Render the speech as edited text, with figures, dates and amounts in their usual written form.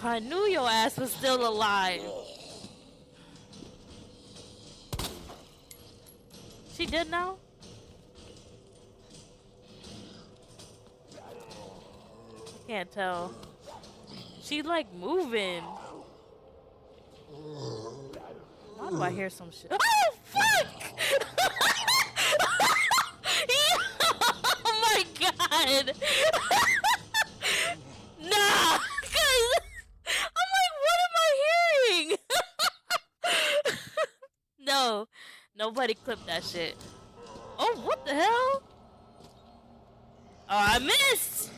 I knew your ass was still alive. She did now? I can't tell. She like moving. Why do I hear some shit? Oh fuck! Oh my god! Nah! Cause I'm like, what am I hearing? No, nobody clipped that shit. Oh, what the hell? Oh, I missed!